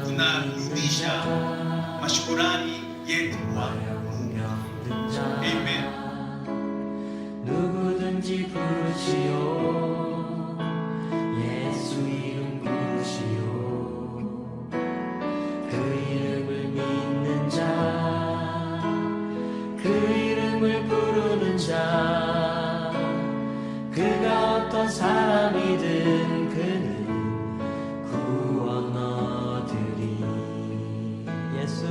Tunarudisha mashukurani yetu Bwana. Amen. 누구든지 부르시오 예수 이름 부르시오 그 이름을 믿는 자 그 이름을 부르는 자 그가 어떤 사람이든 그는 구원 얻으리 예수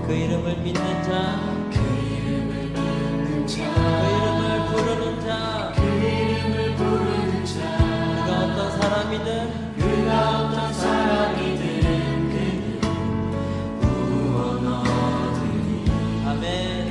그 이름을 믿는 자, 그 이름을 부르는 자, 그가 어떤 사람이든 그는 구원 얻으리. 아멘.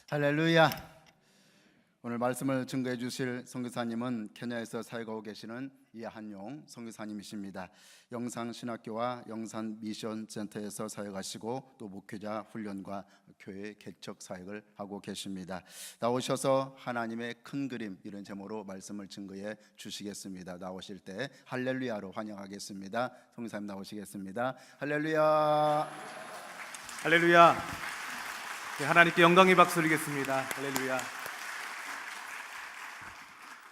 할렐루야. 오늘 말씀을 증거해 주실 선교사님은 케냐에서 사역하고 계시는 이한용 선교사님이십니다. 영산신학교와 영산미션센터에서 사역하시고 또 목회자 훈련과 교회 개척 사역을 하고 계십니다. 나오셔서 하나님의 큰 그림 이런 제목으로 말씀을 증거해 주시겠습니다. 나오실 때 할렐루야로 환영하겠습니다. 선교사님 나오시겠습니다. 할렐루야. 할렐루야. 하나님께 영광의 박수 드리겠습니다. 할렐루야.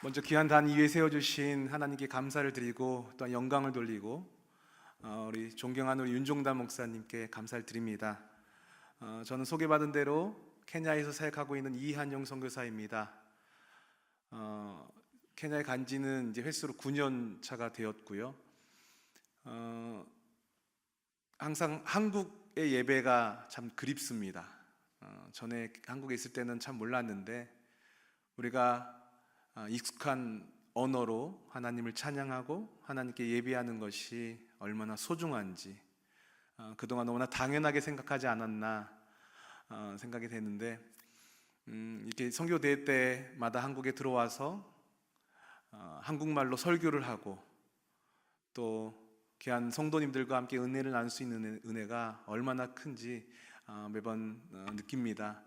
먼저 귀한 단 위에 세워주신 하나님께 감사를 드리고 또 영광을 돌리고 우리 존경하는 우리 윤종단 목사님께 감사를 드립니다. 저는 소개받은 대로 케냐에서 사역하고 있는 이한용 선교사입니다. 케냐에 간 지는 이제 횟수로 9년 차가 되었고요. 항상 한국의 예배가 참 그립습니다. 전에 한국에 있을 때는 참 몰랐는데 우리가 익숙한 언어로 하나님을 찬양하고 하나님께 예배하는 것이 얼마나 소중한지 그동안 너무나 당연하게 생각하지 않았나 생각이 되는데 이렇게 선교대회 때마다 한국에 들어와서 한국말로 설교를 하고 또 귀한 성도님들과 함께 은혜를 나눌 수 있는 은혜가 얼마나 큰지 매번 느낍니다.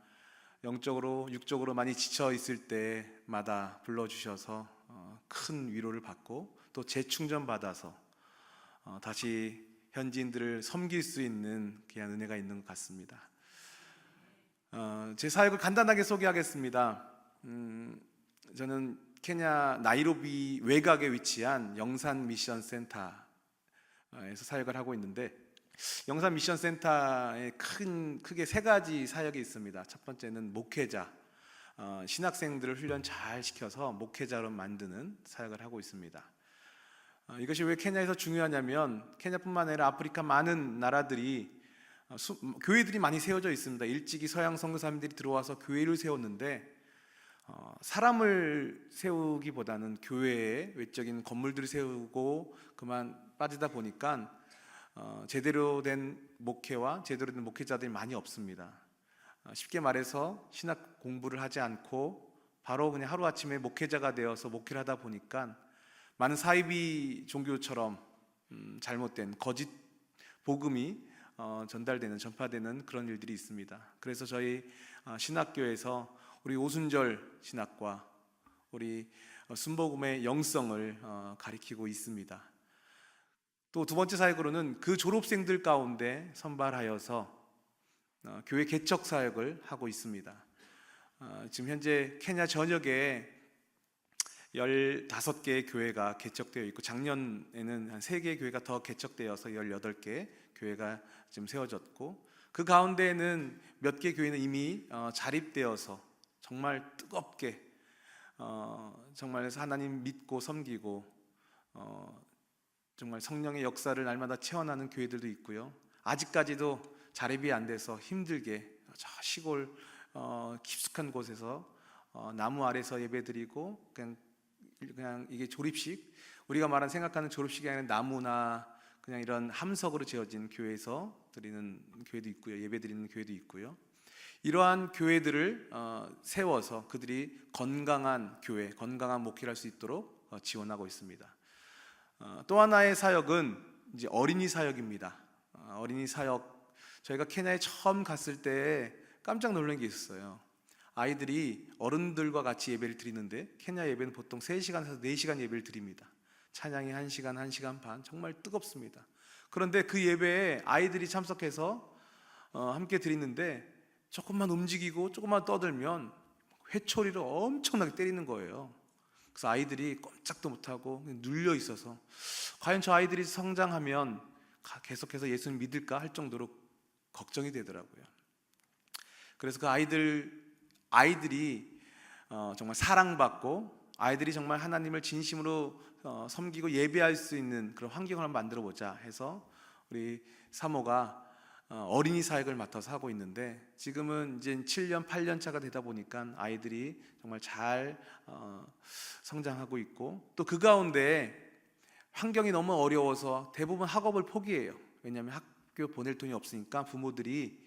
영적으로 육적으로 많이 지쳐 있을 때마다 불러주셔서 큰 위로를 받고 또 재충전 받아서 다시 현지인들을 섬길 수 있는 귀한 은혜가 있는 것 같습니다. 제 사역을 간단하게 소개하겠습니다. 저는 케냐 나이로비 외곽에 위치한 영산 미션 센터에서 사역을 하고 있는데 영산 미션 센터에 크게 세 가지 사역이 있습니다. 첫 번째는 목회자, 신학생들을 훈련 잘 시켜서 목회자로 만드는 사역을 하고 있습니다. 이것이 왜 케냐에서 중요하냐면 케냐뿐만 아니라 아프리카 많은 나라들이 교회들이 많이 세워져 있습니다. 일찍이 서양 선교사님들이 들어와서 교회를 세웠는데 사람을 세우기보다는 교회에 외적인 건물들을 세우고 그만 빠지다 보니까 제대로 된 목회와 제대로 된 목회자들이 많이 없습니다. 쉽게 말해서 신학 공부를 하지 않고 바로 그냥 하루아침에 목회자가 되어서 목회를 하다 보니까 많은 사이비 종교처럼 잘못된 거짓 복음이 전달되는 전파되는 그런 일들이 있습니다. 그래서 저희 신학교에서 우리 오순절 신학과 우리 순복음의 영성을 가리키고 있습니다. 또 두 번째 사역으로는 그 졸업생들 가운데 선발하여서 교회 개척 사역을 하고 있습니다. 지금 현재 케냐 전역에 15개의 교회가 개척되어 있고 작년에는 한 3개의 교회가 더 개척되어서 18개 교회가 지금 세워졌고 그 가운데에는 몇 개 교회는 이미 자립되어서 정말 뜨겁게 정말 하나님 믿고 섬기고 정말 성령의 역사를 날마다 체험하는 교회들도 있고요. 아직까지도 자립이 안 돼서 힘들게 저 시골 깊숙한 곳에서 나무 아래서 예배드리고 그냥 이게 졸업식, 우리가 생각하는 졸업식이 아니라 나무나 그냥 이런 함석으로 지어진 교회에서 드리는 교회도 있고요. 예배드리는 교회도 있고요. 이러한 교회들을 세워서 그들이 건강한 교회, 건강한 목회를 할 수 있도록 지원하고 있습니다. 또 하나의 사역은 이제 어린이 사역입니다. 어린이 사역, 저희가 케냐에 처음 갔을 때 깜짝 놀란 게 있었어요. 아이들이 어른들과 같이 예배를 드리는데 케냐 예배는 보통 3시간에서 4시간 예배를 드립니다. 찬양이 1시간, 1시간 반, 정말 뜨겁습니다. 그런데 그 예배에 아이들이 참석해서 함께 드리는데 조금만 움직이고 조금만 떠들면 회초리를 엄청나게 때리는 거예요. 그래서 아이들이 꼼짝도 못하고 눌려 있어서 과연 저 아이들이 성장하면 계속해서 예수를 믿을까 할 정도로 걱정이 되더라고요. 그래서 그 아이들이 정말 사랑받고 아이들이 정말 하나님을 진심으로 섬기고 예배할 수 있는 그런 환경을 한번 만들어 보자 해서 우리 사모가 어린이 사역을 맡아서 하고 있는데 지금은 이제 7년, 8년 차가 되다 보니까 아이들이 정말 잘 성장하고 있고 또 그 가운데 환경이 너무 어려워서 대부분 학업을 포기해요. 왜냐하면 학교 보낼 돈이 없으니까 부모들이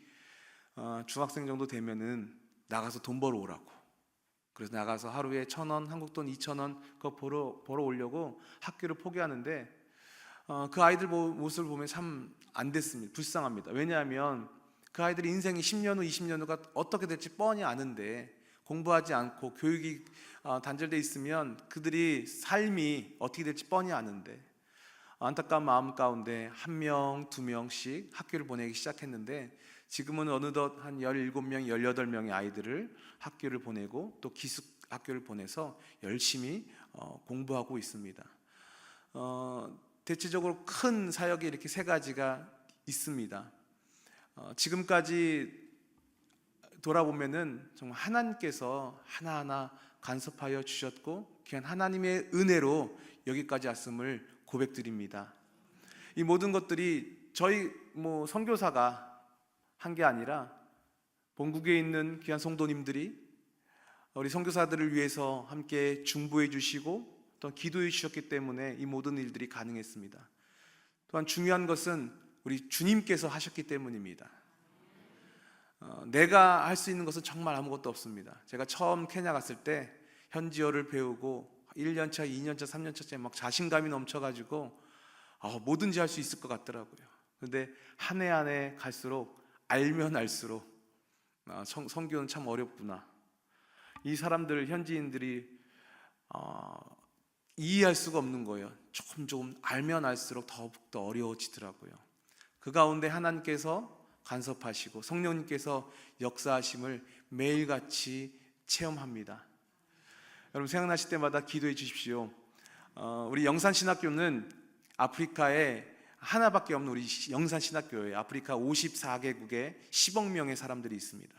중학생 정도 되면은 나가서 돈 벌어 오라고. 그래서 나가서 하루에 1,000원, 한국 돈 2,000원 그거 벌어 오려고 학교를 포기하는데 그 아이들 모습을 보면 참 안 됐습니다. 불쌍합니다. 왜냐하면 그 아이들이 인생이 10년 후, 20년 후가 어떻게 될지 뻔히 아는데 공부하지 않고 교육이 단절돼 있으면 그들이 삶이 어떻게 될지 뻔히 아는데 안타까운 마음 가운데 1명, 2명씩 학교를 보내기 시작했는데 지금은 어느덧 한 17명, 18명의 아이들을 학교를 보내고 또 기숙 학교를 보내서 열심히 공부하고 있습니다. 대체적으로 큰 사역이 이렇게 세 가지가 있습니다. 지금까지 돌아보면은 정말 하나님께서 하나하나 간섭하여 주셨고 귀한 하나님의 은혜로 여기까지 왔음을 고백드립니다. 이 모든 것들이 저희 선교사가 한 게 아니라 본국에 있는 귀한 성도님들이 우리 선교사들을 위해서 함께 중보해 주시고 또 기도해 주셨기 때문에 이 모든 일들이 가능했습니다. 또한 중요한 것은 우리 주님께서 하셨기 때문입니다. 내가 할 수 있는 것은 정말 아무것도 없습니다. 제가 처음 케냐 갔을 때 현지어를 배우고 1년차, 2년차, 3년차째 막 자신감이 넘쳐가지고 뭐든지 할 수 있을 것 같더라고요. 그런데 한 해 한 해 갈수록 알면 알수록 선교는 참 어렵구나. 이 사람들, 현지인들이 이해할 수가 없는 거예요. 조금 알면 알수록 더욱더 어려워지더라고요. 그 가운데 하나님께서 간섭하시고 성령님께서 역사하심을 매일같이 체험합니다. 여러분 생각나실 때마다 기도해 주십시오. 우리 영산신학교는 아프리카에 하나밖에 없는 우리 영산신학교예요. 아프리카 54개국에 10억 명의 사람들이 있습니다.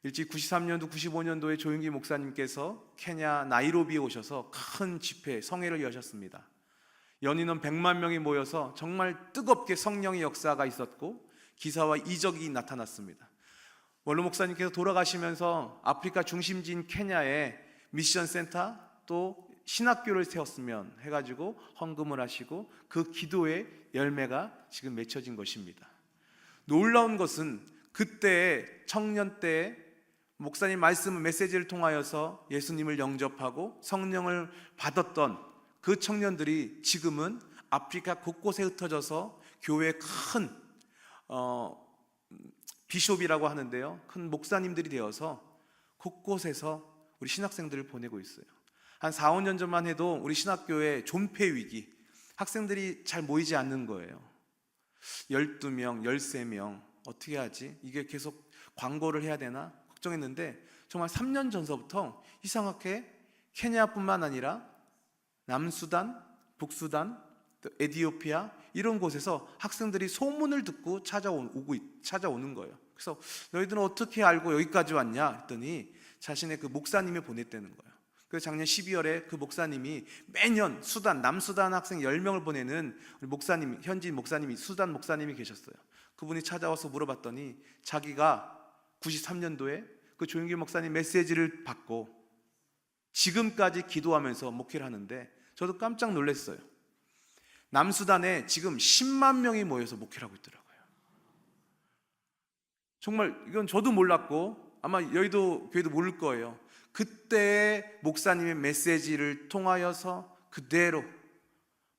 일찍 93년도, 95년도에 조윤기 목사님께서 케냐 나이로비에 오셔서 큰 집회, 성회를 여셨습니다. 연인원 100만 명이 모여서 정말 뜨겁게 성령의 역사가 있었고 기사와 이적이 나타났습니다. 원로 목사님께서 돌아가시면서 아프리카 중심지인 케냐에 미션 센터 또 신학교를 세웠으면 해가지고 헌금을 하시고 그 기도의 열매가 지금 맺혀진 것입니다. 놀라운 것은 그때 청년 때 목사님 말씀 메시지를 통하여서 예수님을 영접하고 성령을 받았던 그 청년들이 지금은 아프리카 곳곳에 흩어져서 교회의 큰 비숍이라고 하는데요, 큰 목사님들이 되어서 곳곳에서 우리 신학생들을 보내고 있어요. 한 4, 5년 전만 해도 우리 신학교에 존폐 위기, 학생들이 잘 모이지 않는 거예요. 12명, 13명 어떻게 하지? 이게 계속 광고를 해야 되나? 걱정했는데 정말 3년 전서부터 이상하게 케냐뿐만 아니라 남수단, 북수단, 또 에티오피아 이런 곳에서 학생들이 소문을 듣고 찾아오는 거예요. 그래서 너희들은 어떻게 알고 여기까지 왔냐 했더니 자신의 그 목사님이 보냈다는 거예요. 그래서 작년 12월에 그 목사님이 매년 수단, 남수단 학생 10명을 보내는 우리 목사님, 현지인 목사님이, 수단 목사님이 계셨어요. 그분이 찾아와서 물어봤더니 자기가 93년도에 그 조윤길 목사님 메시지를 받고 지금까지 기도하면서 목회를 하는데 저도 깜짝 놀랐어요. 남수단에 지금 10만 명이 모여서 목회를 하고 있더라고요. 정말 이건 저도 몰랐고 아마 여의도 교회도 모를 거예요. 그때 목사님의 메시지를 통하여서 그대로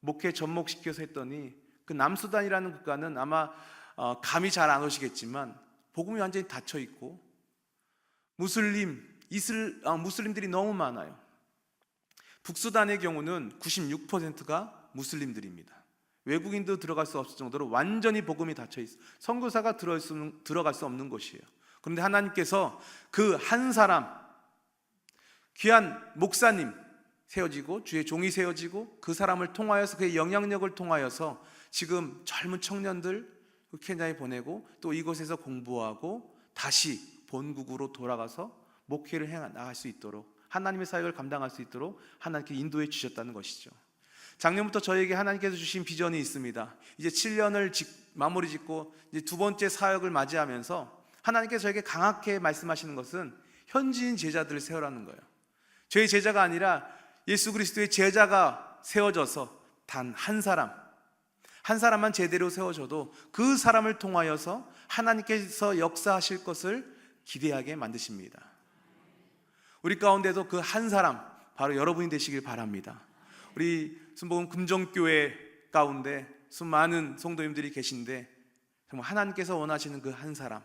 목회 접목시켜서 했더니 그 남수단이라는 국가는 아마 감이 잘 안 오시겠지만 복음이 완전히 닫혀 있고 무슬림들이 너무 많아요. 북수단의 경우는 96%가 무슬림들입니다. 외국인도 들어갈 수 없을 정도로 완전히 복음이 닫혀 있어요. 선교사가 들어갈 수 없는 곳이에요. 그런데 하나님께서 그 한 사람, 귀한 목사님 세워지고 주의 종이 세워지고 그 사람을 통하여서 그의 영향력을 통하여서 지금 젊은 청년들 케냐에 보내고 또 이곳에서 공부하고 다시 본국으로 돌아가서 목회를 해 나갈 수 있도록 하나님의 사역을 감당할 수 있도록 하나님께 인도해 주셨다는 것이죠. 작년부터 저에게 하나님께서 주신 비전이 있습니다. 이제 7년을 마무리 짓고 이제 두 번째 사역을 맞이하면서 하나님께서 저에게 강하게 말씀하시는 것은 현지인 제자들을 세우라는 거예요. 저의 제자가 아니라 예수 그리스도의 제자가 세워져서 단 한 사람만 제대로 세워져도 그 사람을 통하여서 하나님께서 역사하실 것을 기대하게 만드십니다. 우리 가운데도 그 한 사람 바로 여러분이 되시길 바랍니다. 우리 순복음 금정교회 가운데 수많은 성도님들이 계신데 정말 하나님께서 원하시는 그 한 사람,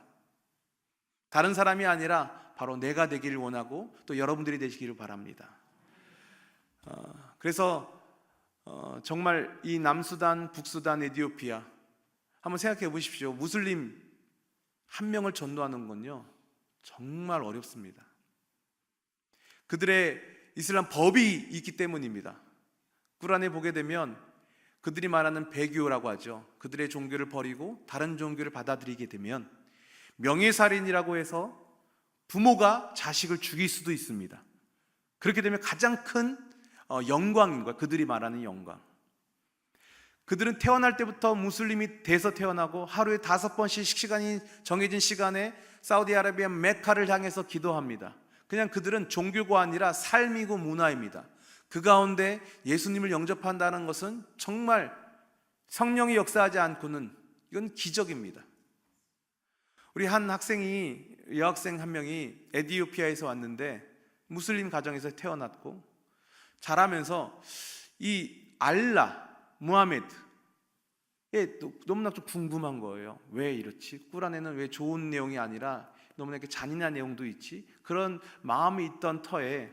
다른 사람이 아니라 바로 내가 되기를 원하고 또 여러분들이 되시기를 바랍니다. 그래서 정말 이 남수단, 북수단, 에티오피아 한번 생각해 보십시오. 무슬림 한 명을 전도하는 건요 정말 어렵습니다. 그들의 이슬람 법이 있기 때문입니다. 꾸란에 보게 되면 그들이 말하는 배교라고 하죠. 그들의 종교를 버리고 다른 종교를 받아들이게 되면 명예살인이라고 해서 부모가 자식을 죽일 수도 있습니다. 그렇게 되면 가장 큰 영광인 거예요. 그들이 말하는 영광. 그들은 태어날 때부터 무슬림이 돼서 태어나고 하루에 5번씩 시간이 정해진 시간에 사우디아라비아 메카를 향해서 기도합니다. 그냥 그들은 종교가 아니라 삶이고 문화입니다. 그 가운데 예수님을 영접한다는 것은 정말 성령이 역사하지 않고는 이건 기적입니다. 우리 한 여학생 한 명이 에티오피아에서 왔는데 무슬림 가정에서 태어났고 자라면서 이 알라, 무하메드에 너무나 좀 궁금한 거예요. 왜 이렇지? 꾸란에는 왜 좋은 내용이 아니라 너무나 이렇게 잔인한 내용도 있지? 그런 마음이 있던 터에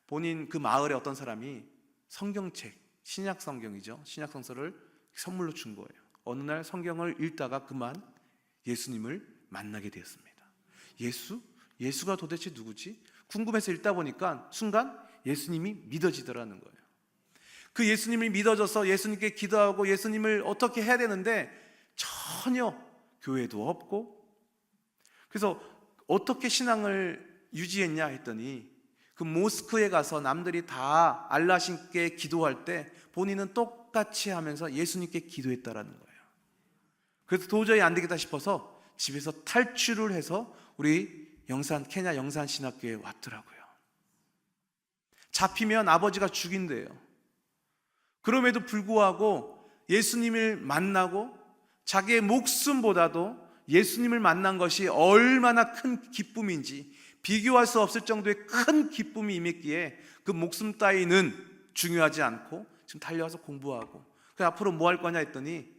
본인 그 마을에 어떤 사람이 성경책, 신약 성경이죠. 신약 성서를 선물로 준 거예요. 어느 날 성경을 읽다가 그만 예수님을 만나게 되었습니다. 예수가 도대체 누구지? 궁금해서 읽다 보니까 순간 예수님이 믿어지더라는 거예요. 그 예수님이 믿어져서 예수님께 기도하고 예수님을 어떻게 해야 되는데 전혀 교회도 없고, 그래서 어떻게 신앙을 유지했냐 했더니 그 모스크에 가서 남들이 다 알라신께 기도할 때 본인은 똑같이 하면서 예수님께 기도했다라는 거예요. 그래서 도저히 안 되겠다 싶어서 집에서 탈출을 해서 우리 케냐 영산 신학교에 왔더라고요. 잡히면 아버지가 죽인대요. 그럼에도 불구하고 예수님을 만나고 자기의 목숨보다도 예수님을 만난 것이 얼마나 큰 기쁨인지 비교할 수 없을 정도의 큰 기쁨이 임했기에 그 목숨 따위는 중요하지 않고 지금 달려와서 공부하고, 그래서 앞으로 뭐 할 거냐 했더니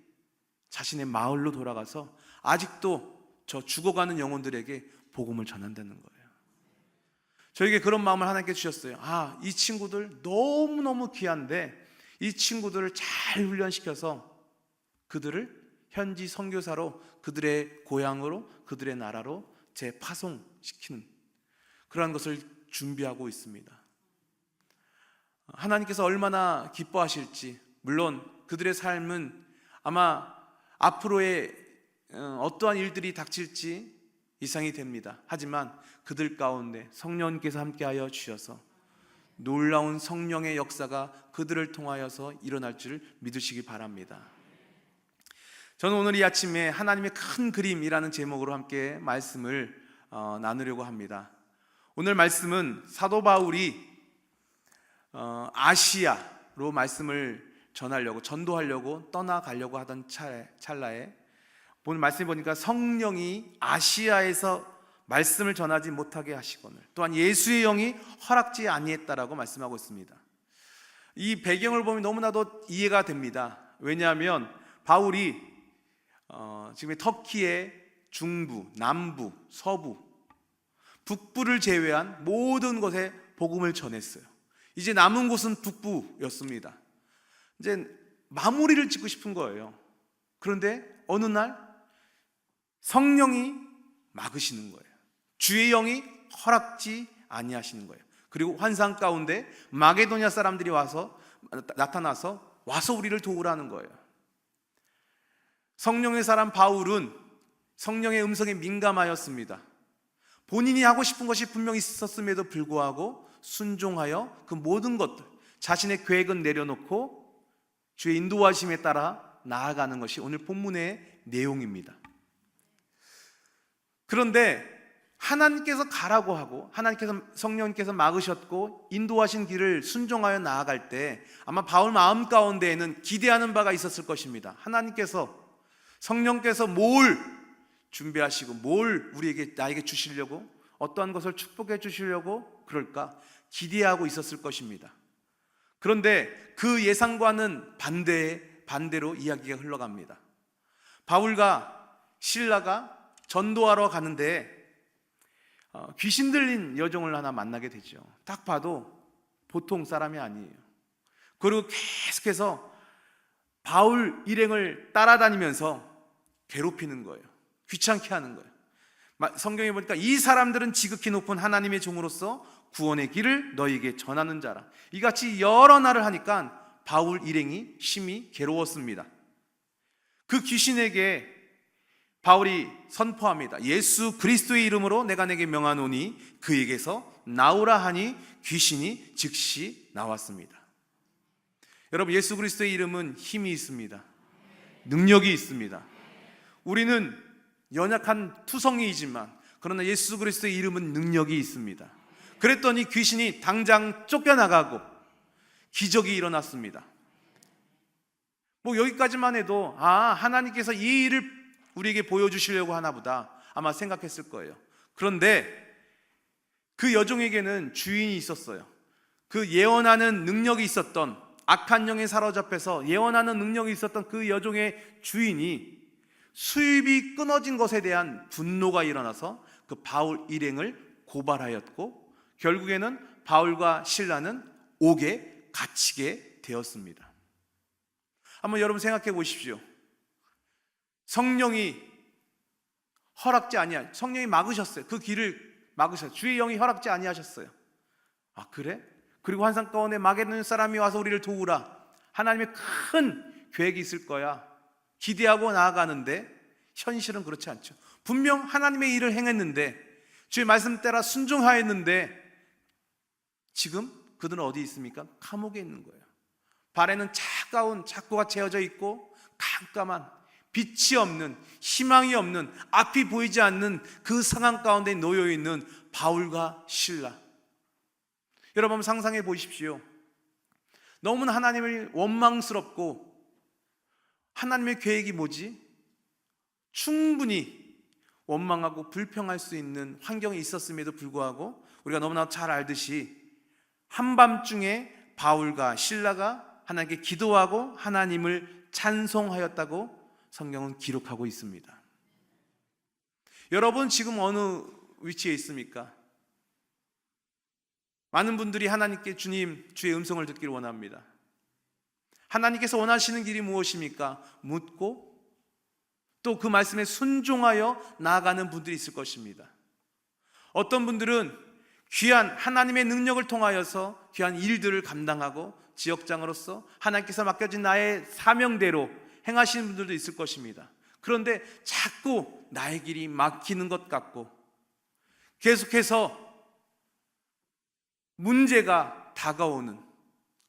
자신의 마을로 돌아가서 아직도 저 죽어가는 영혼들에게 복음을 전한다는 거예요. 저에게 그런 마음을 하나님께 주셨어요. 이 친구들 너무너무 귀한데 이 친구들을 잘 훈련시켜서 그들을 현지 선교사로 그들의 고향으로 그들의 나라로 재파송시키는 그러한 것을 준비하고 있습니다. 하나님께서 얼마나 기뻐하실지, 물론 그들의 삶은 아마 앞으로의 어떠한 일들이 닥칠지 예상이 됩니다. 하지만 그들 가운데 성령님께서 함께하여 주셔서 놀라운 성령의 역사가 그들을 통하여서 일어날 줄 믿으시기 바랍니다. 저는 오늘 이 아침에 하나님의 큰 그림이라는 제목으로 함께 말씀을 나누려고 합니다. 오늘 말씀은 사도 바울이 아시아로 말씀을 전도하려고 떠나가려고 하던 찰나에 오늘 말씀 보니까 성령이 아시아에서 말씀을 전하지 못하게 하시거늘 또한 예수의 영이 허락지 아니했다라고 말씀하고 있습니다. 이 배경을 보면 너무나도 이해가 됩니다. 왜냐하면 바울이 지금 터키의 중부, 남부, 서부, 북부를 제외한 모든 곳에 복음을 전했어요. 이제 남은 곳은 북부였습니다. 이제 마무리를 짓고 싶은 거예요. 그런데 어느 날 성령이 막으시는 거예요. 주의 영이 허락지 아니하시는 거예요. 그리고 환상 가운데 마게도냐 사람들이 나타나서 우리를 도우라는 거예요. 성령의 사람 바울은 성령의 음성에 민감하였습니다. 본인이 하고 싶은 것이 분명히 있었음에도 불구하고 순종하여 그 모든 것들, 자신의 계획은 내려놓고 주의 인도하심에 따라 나아가는 것이 오늘 본문의 내용입니다. 그런데 하나님께서 가라고 하고 성령님께서 막으셨고 인도하신 길을 순종하여 나아갈 때 아마 바울 마음 가운데에는 기대하는 바가 있었을 것입니다. 성령께서 뭘 준비하시고 뭘 나에게 주시려고, 어떠한 것을 축복해 주시려고 그럴까 기대하고 있었을 것입니다. 그런데 그 예상과는 반대로 이야기가 흘러갑니다. 바울과 실라가 전도하러 가는데 귀신 들린 여종을 하나 만나게 되죠. 딱 봐도 보통 사람이 아니에요. 그리고 계속해서 바울 일행을 따라다니면서 괴롭히는 거예요. 귀찮게 하는 거예요. 성경에 보니까 이 사람들은 지극히 높은 하나님의 종으로서 구원의 길을 너희에게 전하는 자라. 이같이 여러 날을 하니까 바울 일행이 심히 괴로웠습니다. 그 귀신에게 바울이 선포합니다. 예수 그리스도의 이름으로 내가 내게 명하노니 그에게서 나오라 하니 귀신이 즉시 나왔습니다. 여러분, 예수 그리스도의 이름은 힘이 있습니다. 능력이 있습니다. 우리는 연약한 투성이이지만 그러나 예수 그리스도의 이름은 능력이 있습니다. 그랬더니 귀신이 당장 쫓겨나가고 기적이 일어났습니다. 여기까지만 해도 하나님께서 이 일을 우리에게 보여주시려고 하나보다 아마 생각했을 거예요. 그런데 그 여종에게는 주인이 있었어요. 그 예언하는 능력이 있었던, 악한 영에 사로잡혀서 예언하는 능력이 있었던 그 여종의 주인이 수입이 끊어진 것에 대한 분노가 일어나서 그 바울 일행을 고발하였고 결국에는 바울과 실라는 옥에 갇히게 되었습니다. 한번 여러분 생각해 보십시오. 성령이 막으셨어요. 그 길을 막으셨어요. 주의 영이 허락지 아니하셨어요. 그래? 그리고 환상 가운데 마게도냐 사람이 와서 우리를 도우라. 하나님의 큰 계획이 있을 거야. 기대하고 나아가는데 현실은 그렇지 않죠. 분명 하나님의 일을 행했는데, 주의 말씀 따라 순종하였는데 지금 그들은 어디 있습니까? 감옥에 있는 거예요. 발에는 차가운 착고가 채워져 있고 깜깜한, 빛이 없는, 희망이 없는, 앞이 보이지 않는 그 상황 가운데 놓여 있는 바울과 실라. 여러분 상상해 보십시오. 너무나 하나님을 원망스럽고 하나님의 계획이 뭐지? 충분히 원망하고 불평할 수 있는 환경이 있었음에도 불구하고 우리가 너무나 잘 알듯이 한밤중에 바울과 실라가 하나님께 기도하고 하나님을 찬송하였다고 성경은 기록하고 있습니다. 여러분 지금 어느 위치에 있습니까? 많은 분들이 하나님께 주님, 주의 음성을 듣기를 원합니다. 하나님께서 원하시는 길이 무엇입니까? 묻고 또 그 말씀에 순종하여 나아가는 분들이 있을 것입니다. 어떤 분들은 귀한 하나님의 능력을 통하여서 귀한 일들을 감당하고 지역장으로서 하나님께서 맡겨진 나의 사명대로 행하시는 분들도 있을 것입니다. 그런데 자꾸 나의 길이 막히는 것 같고 계속해서 문제가 다가오는,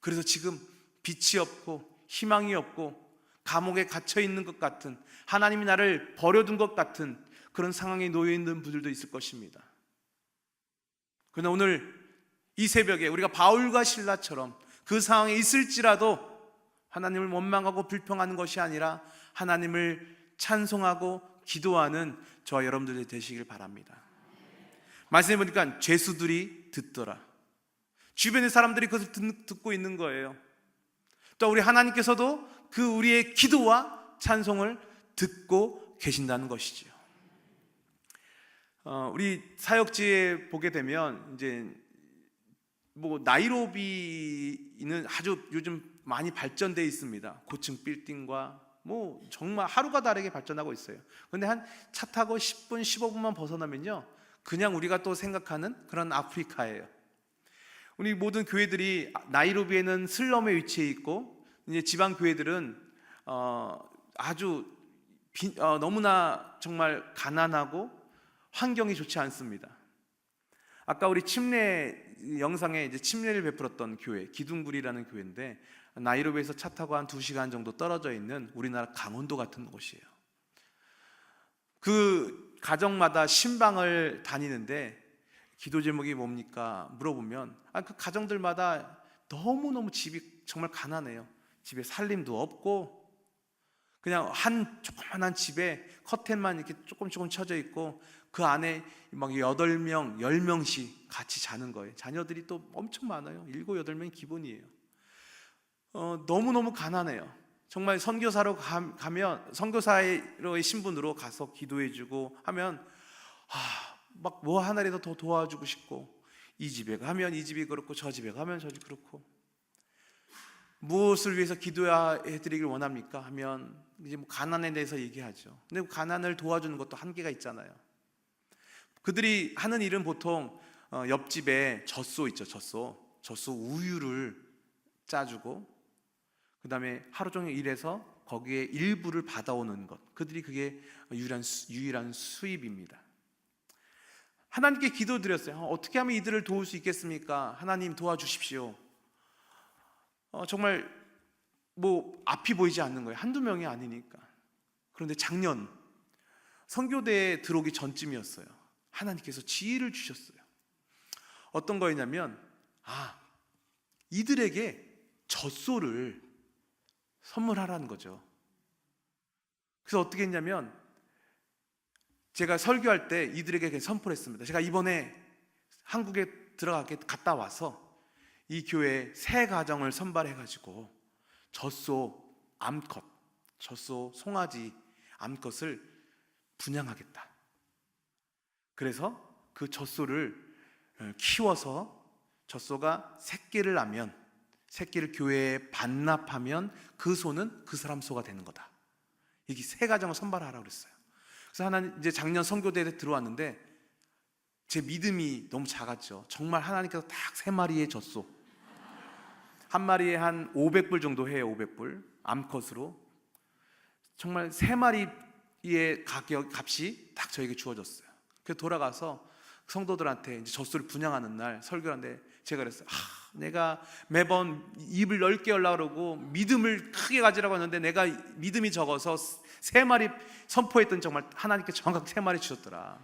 그래서 지금 빛이 없고 희망이 없고 감옥에 갇혀 있는 것 같은, 하나님이 나를 버려둔 것 같은 그런 상황에 놓여 있는 분들도 있을 것입니다. 그러나 오늘 이 새벽에 우리가 바울과 실라처럼 그 상황에 있을지라도 하나님을 원망하고 불평하는 것이 아니라 하나님을 찬송하고 기도하는 저와 여러분들이 되시길 바랍니다. 말씀해 보니까 죄수들이 듣더라. 주변의 사람들이 그것을 듣고 있는 거예요. 또 우리 하나님께서도 그 우리의 기도와 찬송을 듣고 계신다는 것이죠. 우리 사역지에 보게 되면 이제 나이로비는 아주 요즘 많이 발전되어 있습니다. 고층 빌딩과 정말 하루가 다르게 발전하고 있어요. 그런데 한 차 타고 10분, 15분만 벗어나면요, 그냥 우리가 또 생각하는 그런 아프리카예요. 우리 모든 교회들이 나이로비에는 슬럼에 위치해 있고, 이제 지방 교회들은 아주 너무나 정말 가난하고 환경이 좋지 않습니다. 아까 우리 침례 영상에 이제 침례를 베풀었던 교회, 기둥굴이라는 교회인데 나이로비에서 차 타고 한 2시간 정도 떨어져 있는 우리나라 강원도 같은 곳이에요. 그 가정마다 신방을 다니는데 기도 제목이 뭡니까? 물어보면 그 가정들마다 너무너무 집이 정말 가난해요. 집에 살림도 없고 그냥 한 조그만한 집에 커튼만 이렇게 조금 쳐져 있고 그 안에 막 8명, 10명씩 같이 자는 거예요. 자녀들이 또 엄청 많아요. 7, 8명이 기본이에요. 너무너무 가난해요. 정말 선교사로 가면, 선교사로의 신분으로 가서 기도해주고 하면 막 뭐 하나라도 더 도와주고 싶고, 이 집에 가면 이 집이 그렇고 저 집에 가면 저 집이 그렇고, 무엇을 위해서 기도해드리길 원합니까? 하면 이제 가난에 대해서 얘기하죠. 근데 가난을 도와주는 것도 한계가 있잖아요. 그들이 하는 일은 보통 옆집에 젖소 있죠. 젖소 우유를 짜주고 그 다음에 하루 종일 일해서 거기에 일부를 받아오는 것, 그들이 그게 유일한 수입입니다. 하나님께 기도드렸어요. 어떻게 하면 이들을 도울 수 있겠습니까? 하나님 도와주십시오. 정말 뭐 앞이 보이지 않는 거예요. 한두 명이 아니니까. 그런데 작년 선교대에 들어오기 전쯤이었어요. 하나님께서 지혜를 주셨어요. 어떤 거였냐면 이들에게 젖소를 선물하라는 거죠. 그래서 어떻게 했냐면 제가 설교할 때 이들에게 선포했습니다. 제가 이번에 한국에 갔다 와서 이 교회에 새 가정을 선발해가지고 젖소 암컷, 젖소 송아지 암컷을 분양하겠다. 그래서 그 젖소를 키워서 젖소가 새끼를 낳으면, 새끼를 교회에 반납하면 그 소는 그 사람 소가 되는 거다. 이게 새 가정을 선발하라고 그랬어요. 그래서 이제 작년 선교대에 들어왔는데 제 믿음이 너무 작았죠. 정말 하나님께서 딱 3마리의 젖소, 한 마리에 한 500불 정도 해요. 500불 암컷으로 정말 3마리의 값이 딱 저에게 주어졌어요. 그래서 돌아가서 성도들한테 이제 젖소를 분양하는 날 설교하는데 제가 그랬어요. 내가 매번 입을 넓게 열라고 그러고 믿음을 크게 가지라고 하는데 내가 믿음이 적어서 3마리 선포했더니 정말 하나님께 정확하게 3마리 주셨더라.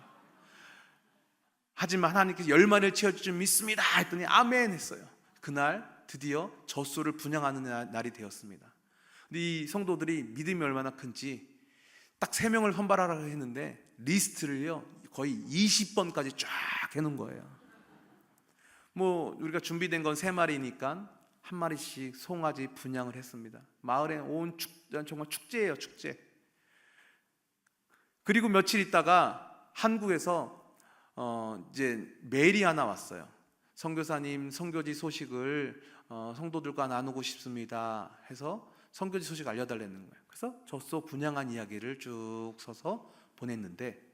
하지만 하나님께서 10마리를 채워줄 줄 믿습니다 했더니 아멘 했어요. 그날 드디어 젖소를 분양하는 날이 되었습니다. 근데 이 성도들이 믿음이 얼마나 큰지 딱 3명을 선발하라고 했는데 리스트를요 거의 20번까지 쫙 해놓은 거예요. 뭐 우리가 준비된 건 3마리니까 한 마리씩 송아지 분양을 했습니다. 마을에 정말 축제예요, 축제. 그리고 며칠 있다가 한국에서 이제 메일이 하나 왔어요. 선교사님 선교지 소식을 성도들과 나누고 싶습니다 해서 선교지 소식 알려달라는 거예요. 그래서 젖소 분양한 이야기를 쭉 써서 보냈는데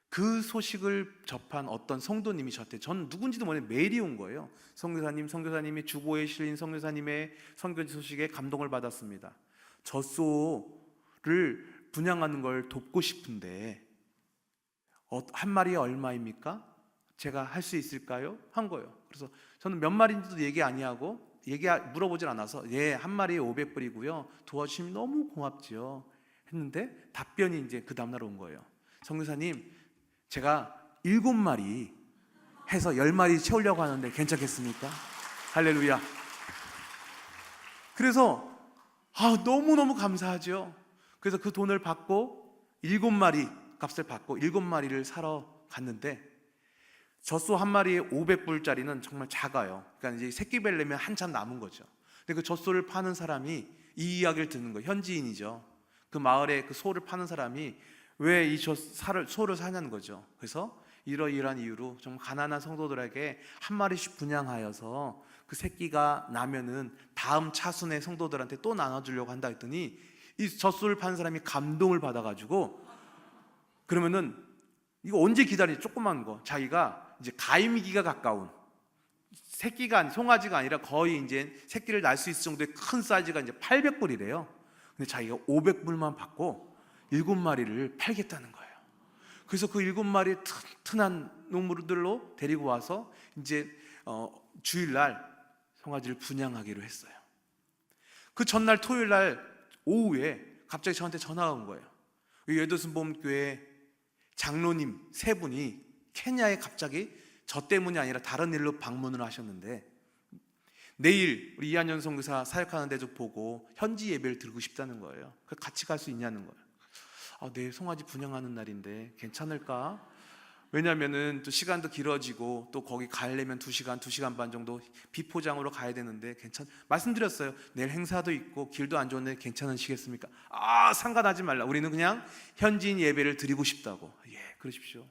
그 소식을 접한 어떤 성도님이 저한테, 전 누군지도 모르는 메일이 온 거예요. 선교사님의 주보에 실린 선교사님의 선교지 소식에 감동을 받았습니다. 젖소를 분양하는 걸 돕고 싶은데 한 마리에 얼마입니까? 제가 할 수 있을까요? 한 거예요. 그래서 저는 몇 마리인지도 물어보질 않아서 한 마리에 500불이고요. 도와주시면 너무 고맙지요. 했는데 답변이 이제 그 다음날 온 거예요. 선교사님, 제가 7마리 해서 10마리 채우려고 하는데 괜찮겠습니까? 할렐루야. 그래서 너무너무 감사하죠. 그래서 그 돈을 받고 7마리 값을 받고 7마리를 사러 갔는데 젖소 한 마리에 500불짜리는 정말 작아요. 그러니까 이제 새끼 벨려면 한참 남은 거죠. 근데 그 젖소를 파는 사람이 이 이야기를 듣는 거예요. 현지인이죠. 그 마을에 그 소를 파는 사람이 왜 이 소를 사냐는 거죠. 그래서 이러이러한 이유로 좀 가난한 성도들에게 한 마리씩 분양하여서 그 새끼가 나면은 다음 차순의 성도들한테 또 나눠주려고 한다 했더니 이 젖소를 파는 사람이 감동을 받아가지고 그러면은 이거 언제 기다리지? 조그만 거 자기가 이제 가임기가 가까운 새끼가 송아지가 아니라 거의 이제 새끼를 낳을 수 있을 정도의 큰 사이즈가 이제 800불이래요. 근데 자기가 500불만 받고 7마리를 팔겠다는 거예요. 그래서 그 7마리 튼튼한 농물들로 데리고 와서 이제 주일날 송아지를 분양하기로 했어요. 그 전날 토요일날 오후에 갑자기 저한테 전화가 온 거예요. 예도순복음교회 장로님 3분이 케냐에 갑자기 저 때문이 아니라 다른 일로 방문을 하셨는데 내일 우리 이한연 선교사 사역하는 데도 보고 현지 예배를 드리고 싶다는 거예요. 같이 갈 수 있냐는 거예요. 내일 송아지 분양하는 날인데 괜찮을까? 왜냐면은 또 시간도 길어지고 또 거기 가려면 2시간 반 정도 비포장으로 가야 되는데 말씀드렸어요. 내일 행사도 있고 길도 안 좋은데 괜찮으시겠습니까? 상관하지 말라. 우리는 그냥 현지인 예배를 드리고 싶다고. 그러십시오.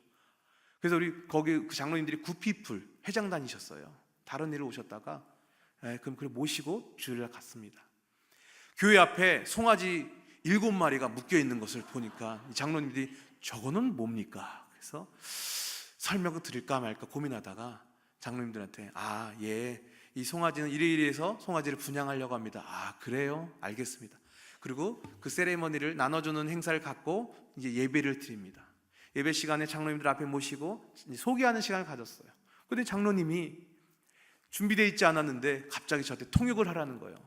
그래서 우리 거기 그 장로님들이 구피풀 회장 다니셨어요. 다른 일을 오셨다가 그럼 모시고 주일날 갔습니다. 교회 앞에 송아지 7마리가 묶여 있는 것을 보니까 이 장로님들이 저거는 뭡니까? 그래서 설명을 드릴까 말까 고민하다가 장로님들한테 이 송아지는 이래이래해서 송아지를 분양하려고 합니다. 그래요? 알겠습니다. 그리고 그 세레머니를 나눠주는 행사를 갖고 이제 예배를 드립니다. 예배 시간에 장로님들 앞에 모시고 소개하는 시간을 가졌어요. 그런데 장로님이 준비되어 있지 않았는데 갑자기 저한테 통역을 하라는 거예요.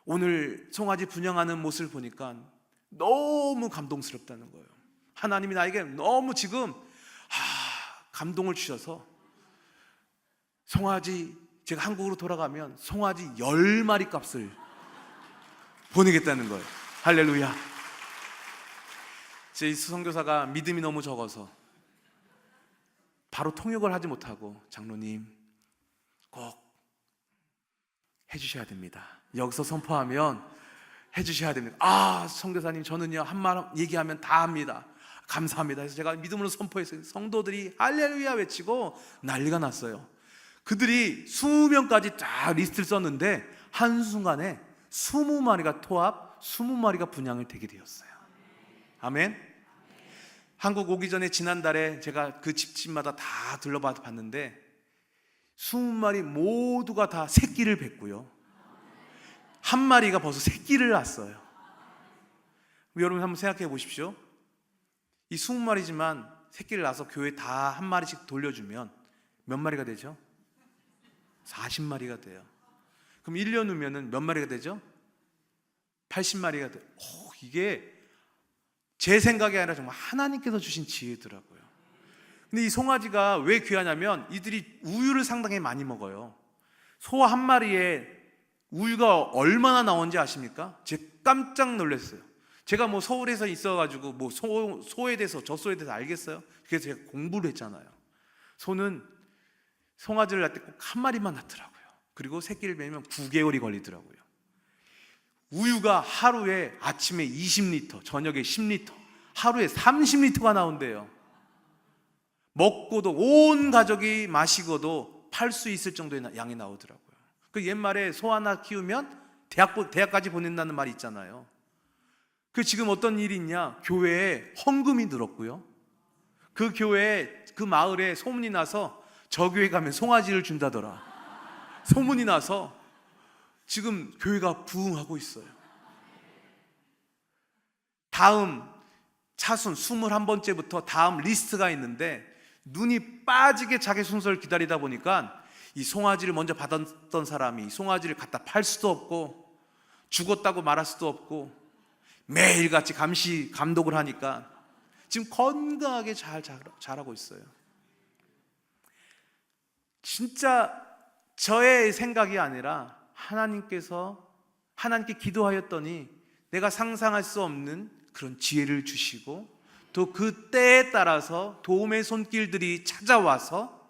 오늘 송아지 분양하는 모습을 보니까 너무 감동스럽다는 거예요. 하나님이 나에게 너무 지금 감동을 주셔서 송아지, 제가 한국으로 돌아가면 송아지 10마리 값을 보내겠다는 거예요. 할렐루야. 제 선교사가 믿음이 너무 적어서 바로 통역을 하지 못하고, 장로님 꼭 해주셔야 됩니다. 여기서 선포하면 해주셔야 됩니다. 선교사님, 저는요 한 말 얘기하면 다 합니다. 감사합니다. 그래서 제가 믿음으로 선포했어요. 성도들이 할렐루야 외치고 난리가 났어요. 그들이 20명까지 다 리스트를 썼는데 한순간에 20마리가 토합, 20마리가 분양을 되게 되었어요. 아멘. 한국 오기 전에 지난달에 제가 그 집집마다 다 둘러봤는데 20마리 모두가 다 새끼를 뱉고요, 한 마리가 벌써 새끼를 낳았어요. 여러분 한번 생각해 보십시오. 이 20마리지만 새끼를 낳아서 교회 다 한 마리씩 돌려주면 몇 마리가 되죠? 40마리가 돼요. 그럼 1년 후면은 몇 마리가 되죠? 80마리가 돼요. 이게 제 생각이 아니라 정말 하나님께서 주신 지혜더라고요. 근데 이 송아지가 왜 귀하냐면 이들이 우유를 상당히 많이 먹어요. 소 한 마리에 우유가 얼마나 나오는지 아십니까? 제가 깜짝 놀랐어요. 제가 뭐 서울에서 있어가지고 뭐 소에 대해서, 젖소에 대해서 알겠어요? 그래서 제가 공부를 했잖아요. 소는 송아지를 낳을 때 꼭 한 마리만 낳더라고요. 그리고 새끼를 뵈면 9개월이 걸리더라고요. 우유가 하루에 아침에 20리터, 저녁에 10리터, 하루에 30리터가 나온대요. 먹고도 온 가족이 마시고도 팔 수 있을 정도의 양이 나오더라고요. 그 옛말에 소 하나 키우면 대학까지 보낸다는 말이 있잖아요. 그 지금 어떤 일이 있냐? 교회에 헌금이 늘었고요, 그 교회에, 그 마을에 소문이 나서 저 교회 가면 송아지를 준다더라 소문이 나서 지금 교회가 부흥하고 있어요. 다음 차순 21번째부터 다음 리스트가 있는데 눈이 빠지게 자기 순서를 기다리다 보니까 이 송아지를 먼저 받았던 사람이 송아지를 갖다 팔 수도 없고 죽었다고 말할 수도 없고 매일같이 감독을 하니까 지금 건강하게 잘 자라고 있어요. 진짜 저의 생각이 아니라 하나님께 기도하였더니 내가 상상할 수 없는 그런 지혜를 주시고 또 그 때에 따라서 도움의 손길들이 찾아와서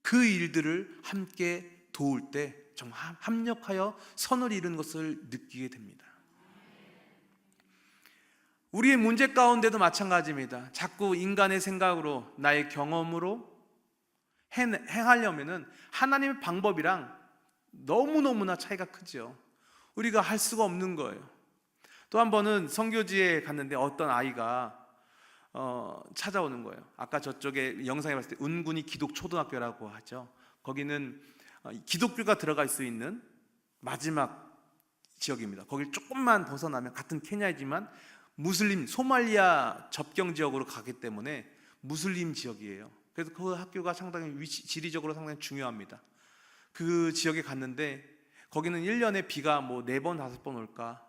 그 일들을 함께 도울 때 정말 합력하여 선을 이룬 것을 느끼게 됩니다. 우리의 문제 가운데도 마찬가지입니다. 자꾸 인간의 생각으로, 나의 경험으로 행하려면은 하나님의 방법이랑 너무너무나 차이가 크죠. 우리가 할 수가 없는 거예요. 또 한 번은 선교지에 갔는데 어떤 아이가 찾아오는 거예요. 아까 저쪽에 영상에 봤을 때 은군이 기독초등학교라고 하죠. 거기는 기독교가 들어갈 수 있는 마지막 지역입니다. 거길 조금만 벗어나면 같은 케냐이지만 무슬림, 소말리아 접경 지역으로 가기 때문에 무슬림 지역이에요. 그래서 그 학교가 상당히 지리적으로 상당히 중요합니다. 그 지역에 갔는데 거기는 1년에 비가 뭐 4번, 5번 올까,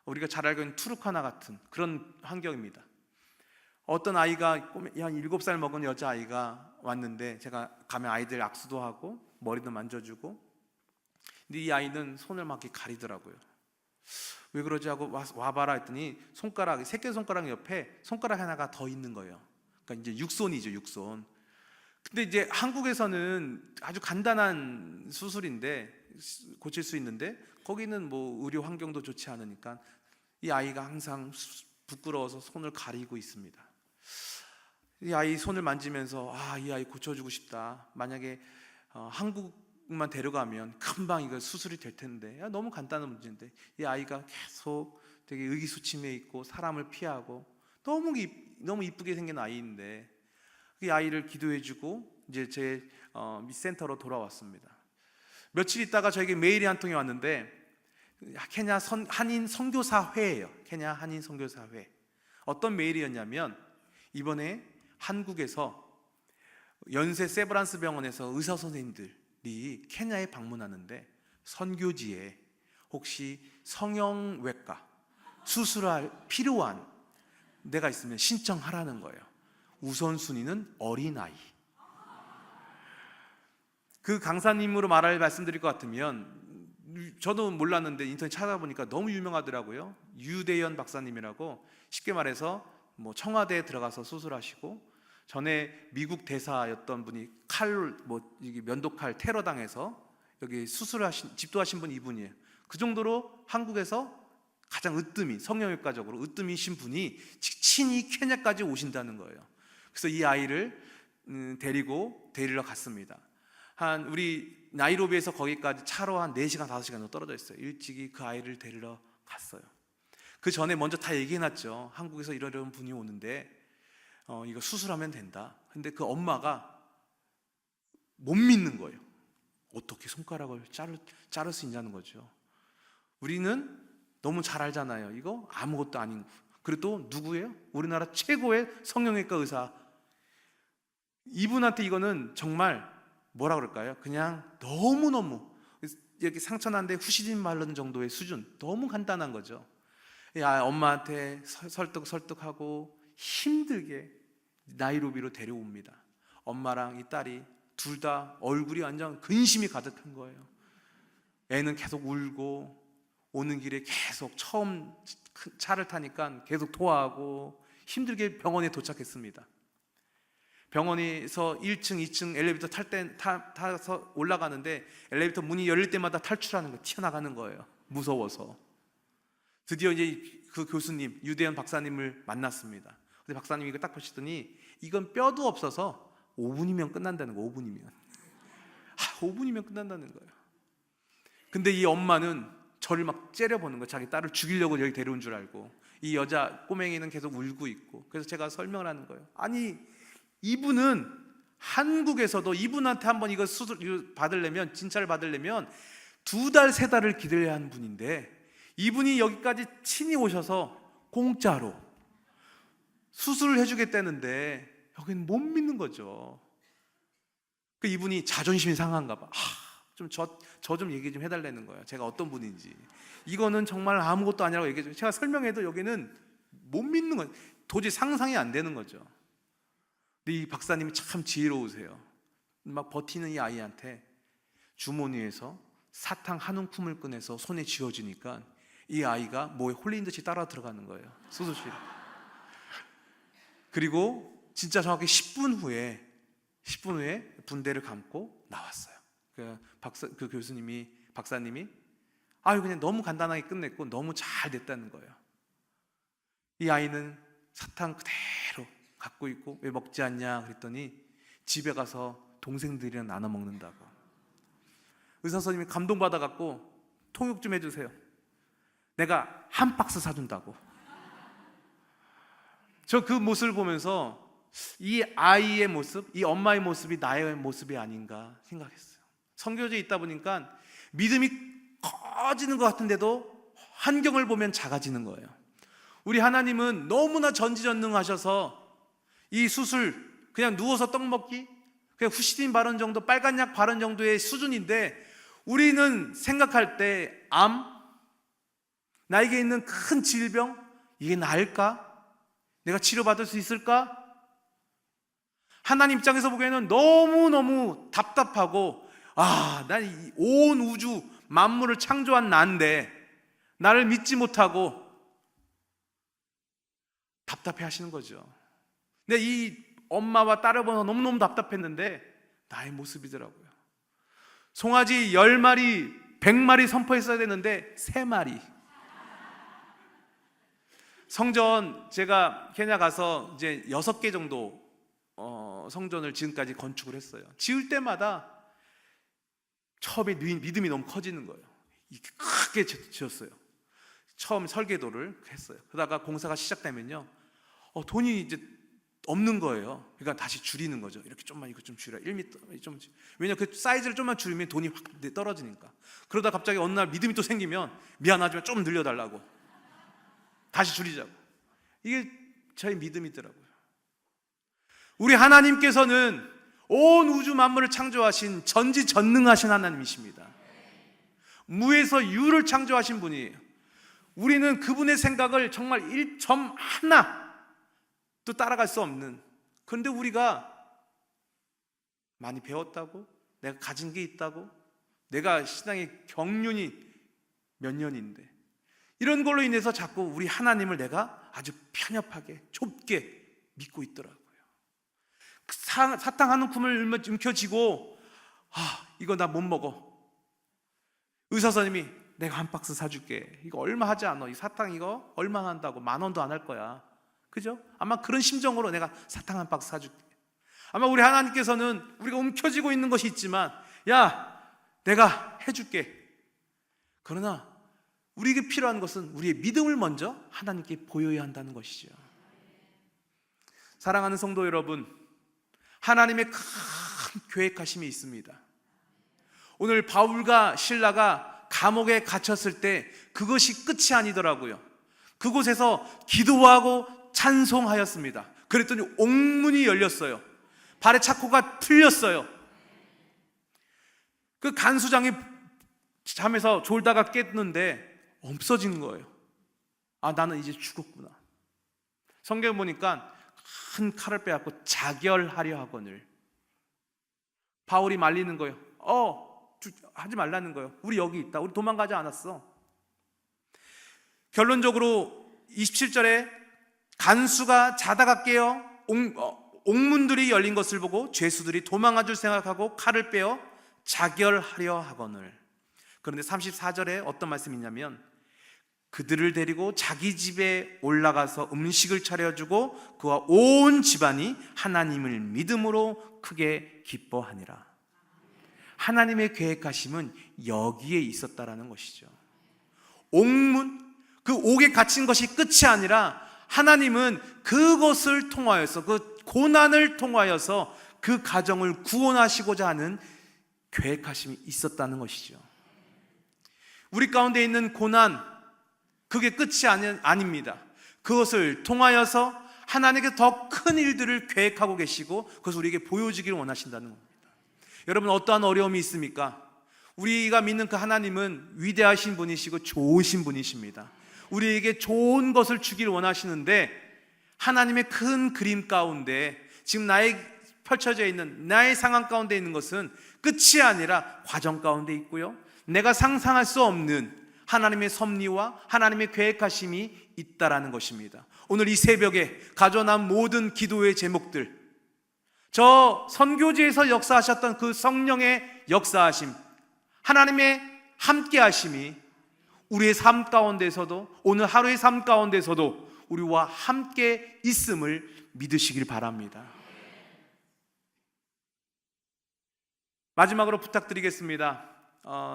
우리가 잘 알고 있는 투르카나 같은 그런 환경입니다. 어떤 아이가 한 7살 먹은 여자아이가 왔는데 제가 가면 아이들 악수도 하고 머리도 만져주고, 근데 이 아이는 손을 막 이렇게 가리더라고요. 왜 그러지 하고 와봐라 했더니 새끼손가락 옆에 손가락 하나가 더 있는 거예요. 그러니까 이제 육손이죠, 육손. 근데 이제 한국에서는 아주 간단한 수술인데 고칠 수 있는데 거기는 뭐 의료 환경도 좋지 않으니까 이 아이가 항상 부끄러워서 손을 가리고 있습니다. 이 아이 손을 만지면서 이 아이 고쳐주고 싶다. 만약에 한국만 데려가면 금방 이거 수술이 될 텐데, 너무 간단한 문제인데 이 아이가 계속 되게 의기소침해 있고 사람을 피하고 너무 이쁘게 생긴 아이인데 그 아이를 기도해주고 이제 제 센터로 돌아왔습니다. 며칠 있다가 저에게 메일이 한 통이 왔는데 케냐 한인 선교사회예요. 케냐 한인 선교사회. 어떤 메일이었냐면 이번에 한국에서 연세 세브란스 병원에서 의사 선생님들이 케냐에 방문하는데 선교지에 혹시 성형외과 수술할 필요한 데가 있으면 신청하라는 거예요. 우선순위는 어린아이. 그 강사님으로 말씀드릴 것 같으면 저도 몰랐는데 인터넷 찾아보니까 너무 유명하더라고요. 유대연 박사님이라고. 쉽게 말해서 뭐 청와대에 들어가서 수술하시고 전에 미국 대사였던 분이 면도칼 테러 당해서 여기 집도하신 분 이분이에요. 그 정도로 한국에서 가장 성형외과적으로 으뜸이신 분이 친히 케냐까지 오신다는 거예요. 그래서 이 아이를 데리러 갔습니다. 우리 나이로비에서 거기까지 차로 한 4시간 5시간 정도 떨어져 있어요. 일찍이 그 아이를 데리러 갔어요. 그 전에 먼저 다 얘기해놨죠. 한국에서 이런 분이 오는데 이거 수술하면 된다. 근데 그 엄마가 못 믿는 거예요. 어떻게 손가락을 자를 수 있냐는 거죠. 우리는 너무 잘 알잖아요. 이거 아무것도 아닌 거. 그리고 또 누구예요? 우리나라 최고의 성형외과 의사. 이분한테 이거는 정말 뭐라 그럴까요? 그냥 너무너무 이렇게 상처난데 후시딘 바르는 정도의 수준. 너무 간단한 거죠. 엄마한테 설득하고 힘들게 나이로비로 데려옵니다. 엄마랑 이 딸이 둘 다 얼굴이 완전 근심이 가득한 거예요. 애는 계속 울고 오는 길에 계속 처음 차를 타니까 계속 토하고 힘들게 병원에 도착했습니다. 병원에서 1층, 2층 엘리베이터 타서 올라가는데 엘리베이터 문이 열릴 때마다 탈출하는 거예요. 튀어나가는 거예요. 무서워서. 드디어 이제 그 교수님, 유대현 박사님을 만났습니다. 근데 박사님이 이거 딱 보시더니 이건 뼈도 없어서 5분이면 끝난다는 거예요. 5분이면. 5분이면 끝난다는 거예요. 근데 이 엄마는 저를 막 째려보는 거예요. 자기 딸을 죽이려고 여기 데려온 줄 알고. 이 여자 꼬맹이는 계속 울고 있고. 그래서 제가 설명을 하는 거예요. 아니, 이분은 한국에서도 이분한테 한번 이거 수술 받으려면, 진찰을 받으려면 2달, 3달을 기다려야 하는 분인데 이분이 여기까지 친히 오셔서 공짜로 수술을 해주겠다는데 여기는 못 믿는 거죠. 그 이분이 자존심이 상한가 봐. 저 좀 얘기 좀 해달라는 거예요. 제가 어떤 분인지. 이거는 정말 아무것도 아니라고 얘기해 주고 제가 설명해도 여기는 못 믿는 거예요. 도저히 상상이 안 되는 거죠. 근데 이 박사님이 참 지혜로우세요. 막 버티는 이 아이한테 주머니에서 사탕 한 움큼을 꺼내서 손에 쥐어주니까 이 아이가 뭐에 홀린 듯이 따라 들어가는 거예요. 수술실에. 그리고 진짜 정확히 10분 후에 분대를 감고 나왔어요. 그 박사님이 그냥 너무 간단하게 끝냈고 너무 잘 됐다는 거예요. 이 아이는 사탕 그대로 갖고 있고 왜 먹지 않냐 그랬더니 집에 가서 동생들이랑 나눠 먹는다고. 의사 선생님이 감동받아 갖고 통역 좀 해주세요. 내가 한 박스 사준다고. 저 그 모습을 보면서 이 아이의 모습, 이 엄마의 모습이 나의 모습이 아닌가 생각했어요. 선교지에 있다 보니까 믿음이 커지는 것 같은데도 환경을 보면 작아지는 거예요. 우리 하나님은 너무나 전지전능하셔서 이 수술 그냥 누워서 떡 먹기, 그냥 후시딘 바른 정도, 빨간 약 바른 정도의 수준인데 우리는 생각할 때 나에게 있는 큰 질병, 이게 나을까? 내가 치료받을 수 있을까? 하나님 입장에서 보기에는 너무너무 답답하고 난 온 우주 만물을 창조한 나인데 나를 믿지 못하고 답답해 하시는 거죠. 근데 이 엄마와 딸을 보면서 너무너무 답답했는데 나의 모습이더라고요. 송아지 10마리, 100마리 선포했어야 되는데 3마리. 성전 제가 케냐 가서 이제 6개 정도 성전을 지금까지 건축을 했어요. 지을 때마다 처음에 믿음이 너무 커지는 거예요. 크게 지었어요. 처음 설계도를 했어요. 그러다가 공사가 시작되면요, 돈이 이제 없는 거예요. 그러니까 다시 줄이는 거죠. 이렇게 좀만 이거 좀 줄여. 1m 좀. 왜냐 그 사이즈를 좀만 줄이면 돈이 확 떨어지니까. 그러다 갑자기 어느 날 믿음이 또 생기면 미안하지만 좀 늘려달라고. 다시 줄이자고. 이게 저희 믿음이더라고요. 우리 하나님께서는 온 우주 만물을 창조하신 전지전능하신 하나님이십니다. 무에서 유를 창조하신 분이에요. 우리는 그분의 생각을 정말 1점 하나 또 따라갈 수 없는, 그런데 우리가 많이 배웠다고, 내가 가진 게 있다고, 내가 신앙의 경륜이 몇 년인데 이런 걸로 인해서 자꾸 우리 하나님을 내가 아주 편협하게 좁게 믿고 있더라고요. 사탕 한 움큼을 움켜쥐고 이거 나 못 먹어. 의사 선생님이 내가 한 박스 사줄게. 이거 얼마 하지 않아. 이 사탕 이거 얼마 한다고? 10,000원도 안 할 거야. 그죠? 아마 그런 심정으로 내가 사탕 한 박스 사줄게. 아마 우리 하나님께서는 우리가 움켜쥐고 있는 것이 있지만 야 내가 해줄게. 그러나 우리에게 필요한 것은 우리의 믿음을 먼저 하나님께 보여야 한다는 것이죠. 사랑하는 성도 여러분, 하나님의 큰 계획하심이 있습니다. 오늘 바울과 실라가 감옥에 갇혔을 때 그것이 끝이 아니더라고요. 그곳에서 기도하고 찬송하였습니다. 그랬더니 옥문이 열렸어요. 발의 착고가 풀렸어요. 그 간수장이 잠에서 졸다가 깼는데 없어진 거예요. 나는 이제 죽었구나. 성경에 보니까 큰 칼을 빼앗고 자결하려 하거늘. 바울이 말리는 거예요. 하지 말라는 거예요. 우리 여기 있다. 우리 도망가지 않았어. 결론적으로 27절에 간수가 자다가 깨어 옥문들이 열린 것을 보고 죄수들이 도망가 줄 생각하고 칼을 빼어 자결하려 하거늘. 그런데 34절에 어떤 말씀이 있냐면 그들을 데리고 자기 집에 올라가서 음식을 차려주고 그와 온 집안이 하나님을 믿음으로 크게 기뻐하니라. 하나님의 계획하심은 여기에 있었다라는 것이죠. 옥문, 그 옥에 갇힌 것이 끝이 아니라 하나님은 그것을 통하여서, 그 고난을 통하여서 그 가정을 구원하시고자 하는 계획하심이 있었다는 것이죠. 우리 가운데 있는 고난, 그게 끝이 아닙니다. 그것을 통하여서 하나님께서 더 큰 일들을 계획하고 계시고 그것을 우리에게 보여주기를 원하신다는 겁니다. 여러분, 어떠한 어려움이 있습니까? 우리가 믿는 그 하나님은 위대하신 분이시고 좋으신 분이십니다. 우리에게 좋은 것을 주기를 원하시는데 하나님의 큰 그림 가운데 지금 펼쳐져 있는 나의 상황 가운데 있는 것은 끝이 아니라 과정 가운데 있고요, 내가 상상할 수 없는 하나님의 섭리와 하나님의 계획하심이 있다라는 것입니다. 오늘 이 새벽에 가져난 모든 기도의 제목들, 저 선교지에서 역사하셨던 그 성령의 역사하심, 하나님의 함께하심이 우리의 삶 가운데서도, 오늘 하루의 삶 가운데서도 우리와 함께 있음을 믿으시길 바랍니다. 마지막으로 부탁드리겠습니다.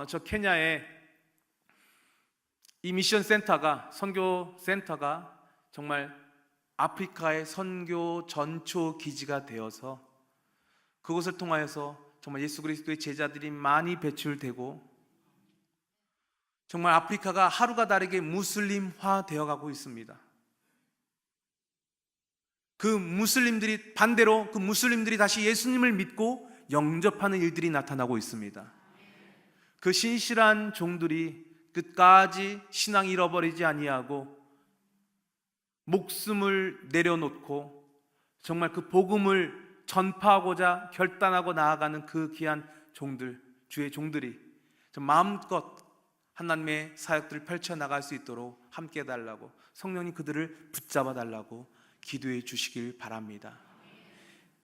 저 케냐에 이 미션 센터가, 선교 센터가 정말 아프리카의 선교 전초 기지가 되어서 그것을 통하여서 정말 예수 그리스도의 제자들이 많이 배출되고 정말 아프리카가 하루가 다르게 무슬림화 되어가고 있습니다. 그 무슬림들이 반대로 그 무슬림들이 다시 예수님을 믿고 영접하는 일들이 나타나고 있습니다. 그 신실한 종들이 끝까지 신앙 잃어버리지 아니하고 목숨을 내려놓고 정말 그 복음을 전파하고자 결단하고 나아가는 그 귀한 종들, 주의 종들이 마음껏 하나님의 사역들을 펼쳐나갈 수 있도록 함께 해달라고, 성령님 그들을 붙잡아 달라고 기도해 주시길 바랍니다.